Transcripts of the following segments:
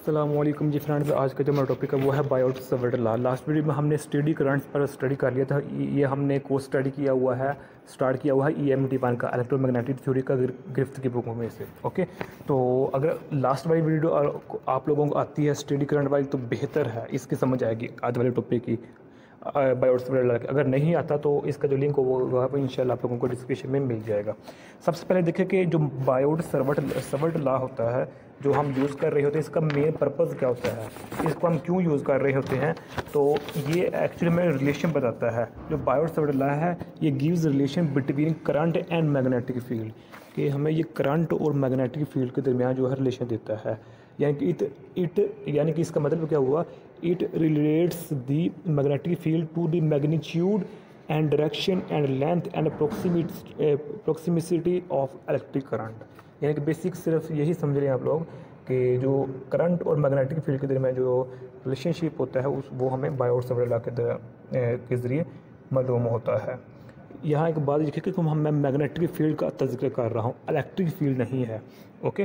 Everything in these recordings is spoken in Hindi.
अस्सलामुअलैकुम जी फ्रेंड्स, आज का जो हमारा टॉपिक है वो है बायोट सवर्ड लॉ। लास्ट वीडियो में हमने स्टेडी करंट्स पर स्टडी कर लिया था। ये हमने कोर्स स्टडी किया हुआ है, स्टार्ट किया हुआ है EMT 1 का, इलेक्ट्रोमैग्नेटिक थ्योरी का, ग्रिफ्थ की बुकों में से। ओके, तो अगर लास्ट वाली वीडियो आप लोगों को आती है स्टेडी करंट वाली तो बेहतर है, इसकी समझ आएगी आज वाले टॉपिक की बायोट सवर्ड लॉ। अगर नहीं आता तो इसका जो लिंक हो वो इंशाल्लाह आप लोगों को डिस्क्रिप्शन में मिल जाएगा। सबसे पहले देखें कि जो बायोट सवर्ड लॉ होता है जो हम यूज़ कर रहे होते हैं, इसका मेन पर्पज़ क्या होता है, इसको हम क्यों यूज़ कर रहे होते हैं। तो ये एक्चुअली में रिलेशन बताता है। जो बायोट सवर्ड लॉ है ये gives relation between current and magnetic field, कि हमें ये करंट और मैग्नेटिक फील्ड के दरमियान जो है रिलेशन देता है। यानी कि यानी कि इसका मतलब क्या हुआ, it relates the magnetic field to the magnitude and direction and length and proximity of electric current. यानी कि बेसिक सिर्फ यही समझ रहे हैं आप लोग कि जो करंट और मैग्नेटिक फील्ड के दरमियान जो रिलेशनशिप होता है वो हमें बायोट सवर्ड लॉ के ज़रिए मालूम होता है। यहाँ एक बात लिखी कि मैं मैग्नेटिक फील्ड का तज़किरा कर रहा हूँ, इलेक्ट्रिक फील्ड नहीं है। ओके,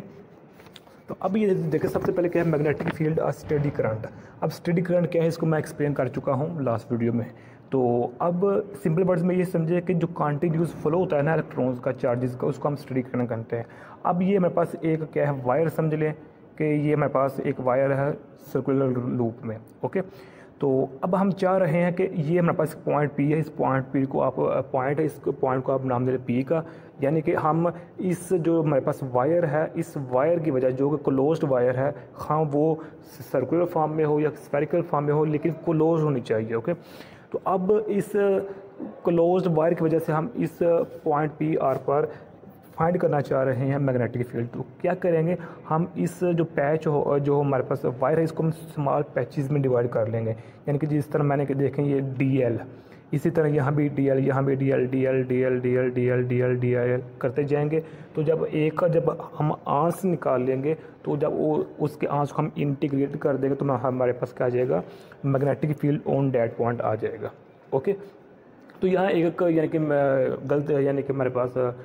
तो अब ये देखें, सबसे पहले क्या है मैग्नेटिक फील्ड और स्टेडी करंट। अब स्टेडी करंट क्या है इसको मैं एक्सप्लेन कर चुका हूँ लास्ट वीडियो में। तो अब सिंपल वर्ड्स में ये समझे कि जो कॉन्टिन्यूस फ्लो होता है ना इलेक्ट्रॉन्स का, चार्जेस का, उसको हम स्टेडी करंट कहते हैं। अब ये हमारे पास एक क्या है वायर, समझ लें कि ये हमारे पास एक वायर है सर्कुलर लूप में। ओके, तो अब हम चाह रहे हैं कि ये हमारे पास पॉइंट P है, इस पॉइंट P को आप पॉइंट है, इस पॉइंट को आप नाम दे रहे P का। यानी कि हम इस जो हमारे पास वायर है, इस वायर की वजह जो कि क्लोज्ड वायर है, हाँ वो सर्कुलर फॉर्म में हो या स्फेरिकल फॉर्म में हो, लेकिन क्लोज होनी चाहिए। ओके, तो अब इस क्लोज्ड वायर की वजह से हम इस पॉइंट PR पर फाइंड करना चाह रहे हैं मैग्नेटिक फील्ड। तो क्या करेंगे, हम इस जो पैच हो जो हमारे पास वायर है इसको हम स्मॉल पैचेस में डिवाइड कर लेंगे। यानी कि जिस तरह मैंने देखें ये DL, इसी तरह यहाँ भी DL, यहाँ भी DL DL DL DL DL DL DL करते जाएंगे। तो जब एक का जब हम आंस निकाल लेंगे तो जब वो उसके आंस को हम इंटीग्रेट कर देंगे तो हमारे पास क्या आ जाएगा, magnetic field on that point आ जाएगा। ओके, तो यहाँ एक यानी कि गलत यानी कि हमारे पास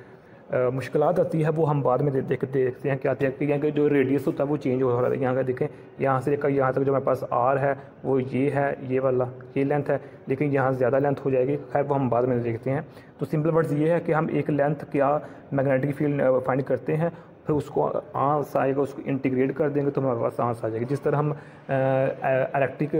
मुश्किलात आती है, वो हम बाद में देखते हैं क्या आती है कि यहाँ के जो रेडियस होता है वो चेंज हो रहा है। यहाँ का देखें, यहाँ से लेकर यहाँ तक जो हमारे पास R है वो ये है, ये वाला ये लेंथ है, लेकिन यहाँ ज़्यादा लेंथ हो जाएगी। खैर वो हम बाद में देखते हैं। तो सिंपल वर्ड्स ये है कि हम एक लेंथ क्या मैग्नेटिक फील्ड फाइंड करते हैं, फिर उसको आंस आएगा, उसको इंटीग्रेट कर देंगे तो हमारे पास आंस आ जाएगी। जिस तरह हम इलेक्ट्रिक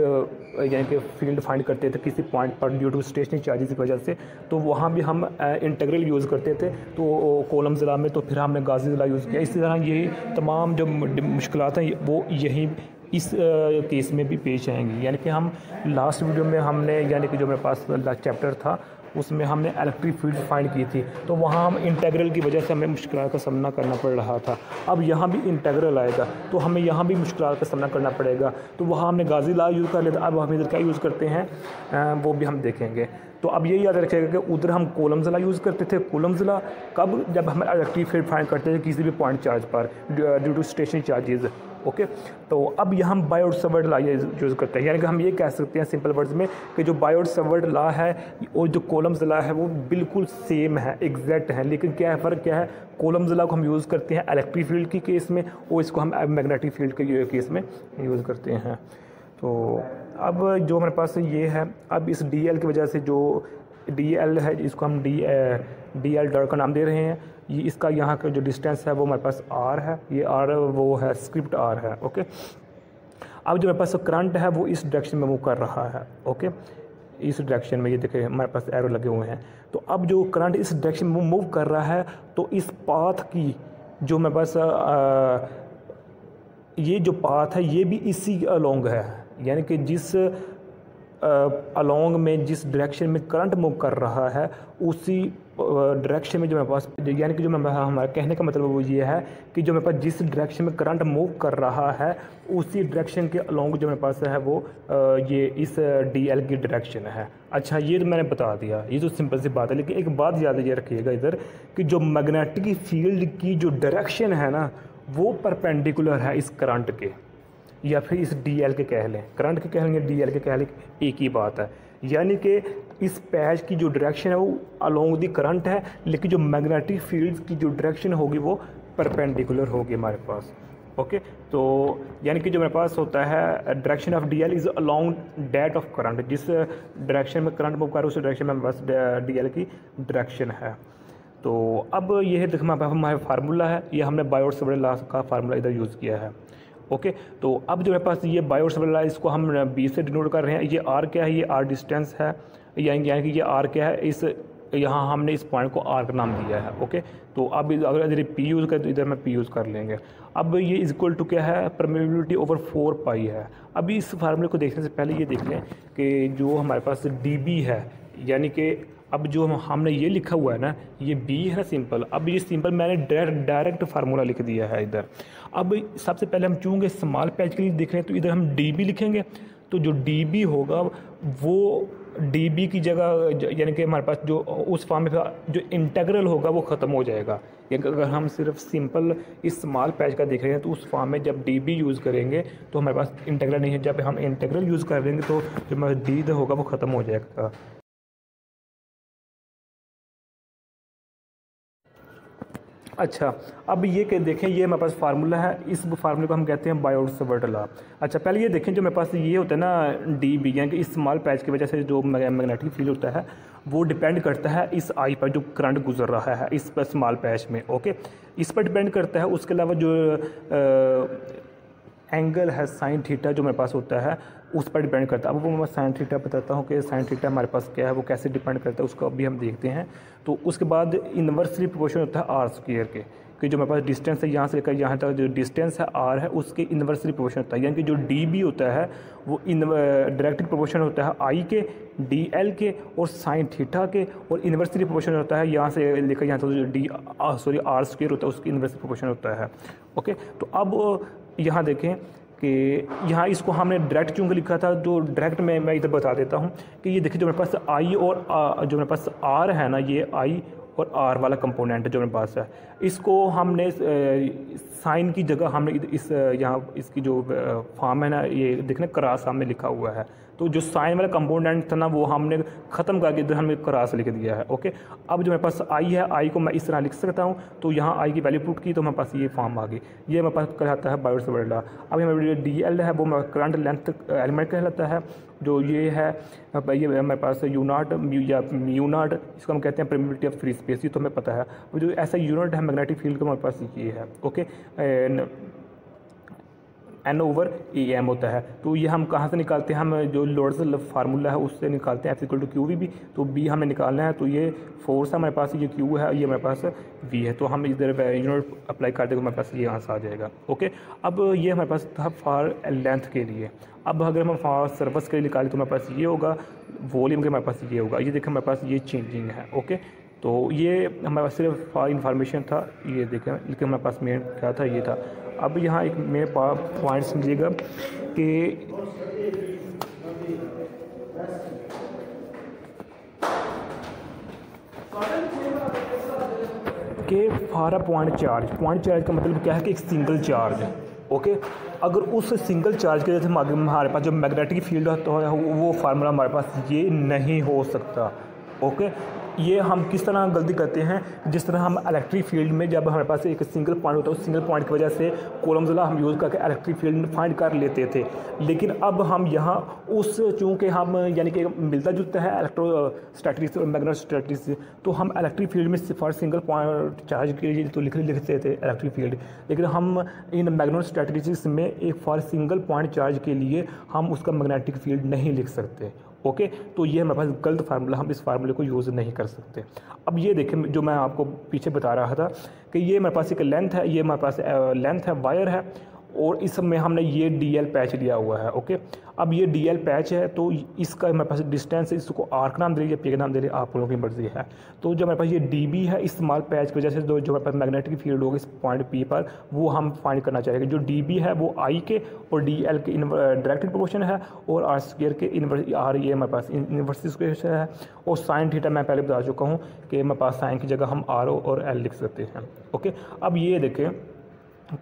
यानी कि फील्ड फाइंड करते थे किसी पॉइंट पर ड्यू टू स्टेशनरी चार्जेस की वजह से, तो वहाँ भी हम इंटीग्रल यूज़ करते थे तो कॉलम्स लॉ में, तो फिर हमने गाउस लॉ यूज़ किया। इसी तरह यही तमाम जो मुश्किलात हैं वो यही इस केस में भी पेश आएंगी। यानी कि हम लास्ट वीडियो में हमने यानी कि जो मेरे पास चैप्टर था उसमें हमने इलेक्ट्रिक फील्ड फाइंड की थी, तो वहाँ हम इंटीग्रल की वजह से हमें मुश्किल का सामना करना पड़ रहा था। अब यहाँ भी इंटीग्रल आएगा तो हमें यहाँ भी मुश्किल का सामना करना पड़ेगा। तो वहाँ हमने गाउस लॉ यूज़ कर लिया था, अब हम इधर क्या यूज़ करते हैं वो भी हम देखेंगे। तो अब ये याद रखिएगा कि उधर हम कॉलम्स लॉ यूज़ करते थे। कॉलम्स लॉ कब, जब हम इलेक्ट्रिक फील्ड फाइंड करते थे किसी भी पॉइंट चार्ज पर due to stationary charges. Okay, तो अब यहाँ हम बायोट सवर्ड लॉ यूज़ करते हैं। यानी कि हम ये कह सकते हैं सिंपल वर्ड्स में कि जो बायोट सवर्ड लॉ है और जो कॉलम्स लॉ है वो बिल्कुल सेम है, एग्जैक्ट है, लेकिन क्या है फ़र्क क्या है, कॉलम्स लॉ को हम यूज़ करते हैं इलेक्ट्रिक फील्ड की केस में और इसको हम मैग्नेटिक फील्ड के केस में यूज़ करते हैं। तो अब जो हमारे पास ये है, अब इस DL की वजह से जो DL है इसको हम DL डॉट का नाम दे रहे हैं। ये इसका यहाँ का जो डिस्टेंस है वो हमारे पास R है, ये R वो है स्क्रिप्ट R है। ओके, अब जो हमारे पास करंट है वो इस डायरेक्शन में मूव कर रहा है। ओके, इस डायरेक्शन में ये देखें हमारे पास एरो लगे हुए हैं। तो अब जो करंट इस डायरेक्शन में मूव कर रहा है तो इस पाथ की जो हमारे पास ये जो पाथ है ये भी इसी अलोंग है। यानी कि जिस अलोंग में जिस डायरेक्शन में करंट मूव कर रहा है उसी डायरेक्शन में जो मेरे पास, यानी कि जो हमारा कहने का मतलब वो ये है कि जो मेरे पास जिस डायरेक्शन में करंट मूव कर रहा है उसी डायरेक्शन के अलोंग जो मेरे पास है वो ये इस DL की डायरेक्शन है। अच्छा, ये तो मैंने बता दिया, ये तो सिंपल सी बात है। लेकिन एक बात याद ये रखिएगा इधर कि जो मैग्नेटिक फील्ड की जो डायरेक्शन है ना वो परपेंडिकुलर है इस करंट के, या फिर इस DL के कह लें, करंट के कह लें या DL के कह लें, एक ही बात है। यानी कि इस पैच की जो डायरेक्शन है वो अलोंग दी करंट है, लेकिन जो मैग्नेटिक फील्ड की जो डायरेक्शन होगी वो परपेंडिकुलर होगी हमारे पास। ओके, तो यानी कि जो मेरे पास होता है direction of D L is along that of current, जिस डायरेक्शन में करंट मूव कर रहा है उस डायरेक्शन में मेरे पास डी एल की डायरेक्शन है। तो अब ये है देखो हमारा फार्मूला है, ये हमने बायोट-सावर्त लॉ का फार्मूला इधर यूज़ किया है। ओके, तो अब जो मेरे पास ये बायोट-सावर्त लॉ, इसको हम बी से डिनोट कर रहे हैं। ये आर क्या है, ये आर डिस्टेंस है, यानी कि ये आर क्या है, इस यहाँ हमने इस पॉइंट को आर का नाम दिया है। ओके, तो अब अगर इधर पी यूज़ करें तो इधर में पी यूज़ कर लेंगे। अब ये इज इक्वल टू क्या है, परमेबिलिटी ओवर 4 पाई है। अभी इस फार्मूले को देखने से पहले ये देख लें कि जो हमारे पास डी बी है, यानी कि अब जो हमने ये लिखा हुआ है ना, ये बी है ना सिंपल, अब ये सिंपल मैंने डायरेक्ट फार्मूला लिख दिया है इधर। अब सबसे पहले हम चूँकि स्मॉल पैच के लिए देख रहे हैं तो इधर हम डी बी लिखेंगे, तो जो डी बी होगा वो डी बी की जगह यानी कि हमारे पास जो उस फॉर्म में जो इंटीग्रल होगा वो ख़त्म हो जाएगा। यानी अगर हम सिर्फ सिंपल इस स्मॉल पैच का देख रहे हैं तो उस फॉर्म में जब डी बी यूज़ करेंगे तो हमारे पास इंटीग्रल नहीं है, जब हम इंटीग्रल यूज़ कर देंगे तो जो हमारा डी होगा वो ख़त्म हो जाएगा। अच्छा, अब ये कि देखें, ये मेरे पास फार्मूला है, इस फार्मूले को हम कहते हैं बायोट-सावर्त लॉ। अच्छा, पहले ये देखें, जो मेरे पास ये होता है ना डी बी, यानी कि इस स्मॉल पैच की वजह से जो मैग्नेटिक फील्ड होता है वो डिपेंड करता है इस आई पर जो करंट गुजर रहा है इस पर स्मॉल पैच में। ओके, इस पर डिपेंड करता है। उसके अलावा जो एंगल है साइन थीटा जो मेरे पास होता है उस पर डिपेंड करता है। अब वो मैं साइन थीटा बताता हूँ कि साइन थीटा हमारे पास क्या है, वो कैसे डिपेंड करता है, उसको अभी हम देखते हैं। तो उसके बाद इन्वर्सली प्रोपोर्शनल होता है आर स्क्वायर के, कि जो मेरे पास डिस्टेंस है यहाँ से लेकर यहाँ तक जो डिस्टेंस है आर है उसके इन्वर्सली प्रोपोर्शनल होता है। यानी कि जो डी बी होता है वो डायरेक्टली प्रोपोर्शनल होता है आई के, डी एल के और साइन थीटा के, और इन्वर्सली प्रोपोर्शनल होता है यहाँ से लेकर यहाँ तक जो आर स्क्वायर होता है उसकी इन्वर्सली प्रोपोर्शनल होता है। ओके, तो अब यहाँ देखें कि यहाँ इसको हमने डायरेक्ट चूँकि लिखा था, जो डायरेक्ट में मैं इधर बता देता हूँ कि ये देखिए जो मेरे पास आई और जो मेरे पास आर है ना, ये आई और आर वाला कंपोनेंट जो मेरे पास है, इसको हमने साइन की जगह हमने इस यहाँ इसकी जो फॉर्म है ना, ये देखने क्रॉस हमने लिखा हुआ है। तो जो साइन वाला कंपोनेंट था ना वो हमने ख़त्म करके इधर हमने क्रॉस लिख दिया है। ओके, अब जो मेरे पास आई है, आई को मैं इस तरह लिख सकता हूँ, तो यहाँ आई की वैल्यू पुट की तो मेरे पास ये फॉर्म आ गई। ये मेरे पास कहलाता है बायोट-सावर्त लॉ। अब हमारे डी एल है वो करंट लेंथ एलिमेंट कहलाता है। जो ये है ये हमारे पास यूनॉट या म्यूनॉट, इसको हम कहते हैं परमिटिविटी ऑफ फ्री स्पेस, ये तो हमें पता है। जो ऐसा यूनिट है मैग्नेटिक फील्ड का हमारे पास ये है। Okay, N over A M होता है। तो ये हम कहाँ से निकालते हैं, हम जो लोड्स फार्मूला है उससे निकालते हैं, F equal to Q V B. तो बी हमें निकालना है, तो ये फोर्स है हमारे पास, ये क्यू है, ये हमारे पास वी है। तो हम इधर यूनिट अप्लाई कर देंगे, हमारे पास ये यहाँ से आ जाएगा। ओके, अब ये हमारे पास था फार लेंथ के लिए। अब अगर हम फार सर्फस के लिए निकालें तो हमारे पास ये होगा, वॉल्यूम के हमारे पास ये होगा। ये देखें हमारे पास ये चेंजिंग है। ओके, तो ये हमारे पास सिर्फ फार इन्फॉर्मेशन था, ये देखें, लेकिन हमारे पास मेन क्या था, ये था। अब यहाँ एक मेरे पास पॉइंट समझिएगा कि फारा पॉइंट चार्ज का मतलब क्या है कि एक सिंगल चार्ज है। ओके, अगर उस सिंगल चार्ज के जैसे हमारे पास जो मैग्नेटिक फील्ड होता है वो फार्मूला हमारे पास ये नहीं हो सकता। ओके, ये हम किस तरह गलती करते हैं, जिस तरह हम इलेक्ट्रिक फील्ड में जब हमारे पास एक सिंगल पॉइंट होता है उस सिंगल पॉइंट की वजह से कूलम्ब्स लॉ हम यूज़ करके इलेक्ट्रिक फील्ड फाइंड कर लेते थे। लेकिन अब हम यहाँ उस चूँकि हम यानी कि मिलता जुलता है इलेक्ट्रोस्टैटिक्स और मैग्नेटोस्टैटिक्स, तो हम इलेक्ट्रिक फील्ड में फॉर सिंगल पॉइंट चार्ज के लिए तो लिखते थे इलेक्ट्रिक फील्ड, लेकिन हम इन मैग्नेटोस्टैटिक्स में एक फॉर सिंगल पॉइंट चार्ज के लिए हम उसका मैग्नेटिक फील्ड नहीं लिख सकते। ओके, तो ये हमारे पास गलत फार्मूला, हम इस फार्मूले को यूज़ नहीं कर सकते। अब ये देखें जो मैं आपको पीछे बता रहा था कि ये मेरे पास एक लेंथ है, ये हमारे पास लेंथ है, वायर है, और इसमें हमने ये डी एल पैच लिया हुआ है। ओके, अब ये डी एल पैच है तो इसका हमारे पास डिस्टेंस, इसको आर का नाम दे रही है, पी का नाम दे रही है, आप लोगों की मर्जी है। तो जो हमारे पास ये डी बी है, इस स्मॉल पैच की वजह से जो हमारे पास मैग्नेटिक फील्ड होगा इस पॉइंट पी पर, वो हम फाइंड करना चाहेंगे। जो डी बी है वो आई के और डी एल के डायरेक्ट प्रोपोर्शन है, और आर स्क्वायर के इन्वर्स आर ये हमारे पास इन्वर्स स्क्वायर है, और साइन थीटा मैं पहले बता चुका हूँ कि हमारे पास साइन की जगह हम आर और एल लिख सकते हैं। ओके, अब ये देखें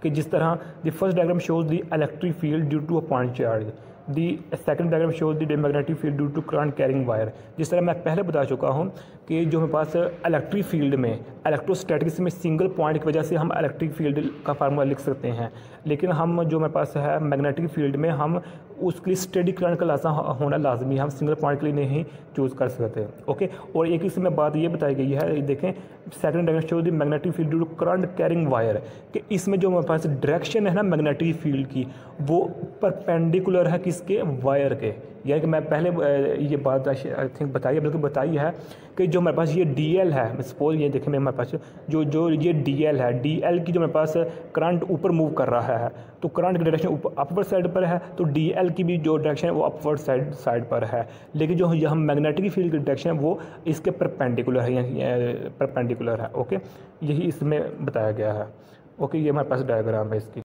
कि जिस तरह the first diagram shows the electric field due to a point charge, the second diagram shows the magnetic field due to current carrying wire. जिस तरह मैं पहले बता चुका हूँ कि जो हमारे पास इलेक्ट्रिक फील्ड में इलेक्ट्रोस्टैटिक्स में सिंगल पॉइंट की वजह से हम इलेक्ट्रिक फील्ड का फार्मूला लिख सकते हैं, लेकिन हम जो हमारे पास है मैग्नेटिक फील्ड में हम उसके लिए स्टेडी करंट का लासा होना लाजमी है, हम सिंगल पॉइंट के लिए नहीं चूज़ कर सकते। ओके, और एक इसमें बात ये बताई गई है, देखें second diagram show the magnetic field due to current carrying wire, कि इसमें जो हमारे पास डायरेक्शन है ना मैग्नेटिक फील्ड की वो परपेंडिकुलर है किसके, वायर के। यानी कि मैं पहले ये बात आई थिंक बताई, बल्कि बताई है कि जो हमारे पास ये DL है, सपोज ये देखें हमारे पास जो ये DL है, DL की जो हमारे पास करंट ऊपर मूव कर रहा है तो करंट की डायरेक्शन अपवर्ड साइड पर है, तो DL की भी जो डायरेक्शन है वो अपवर्ड साइड पर है, लेकिन जो हम मैग्नेटिक फील्ड की डायरेक्शन है वो इसके परपेंडिकुलर है, यानी परपेंडिकुलर है। ओके, यही इसमें बताया गया है। ओके, ये हमारे पास डायग्राम है इसकी।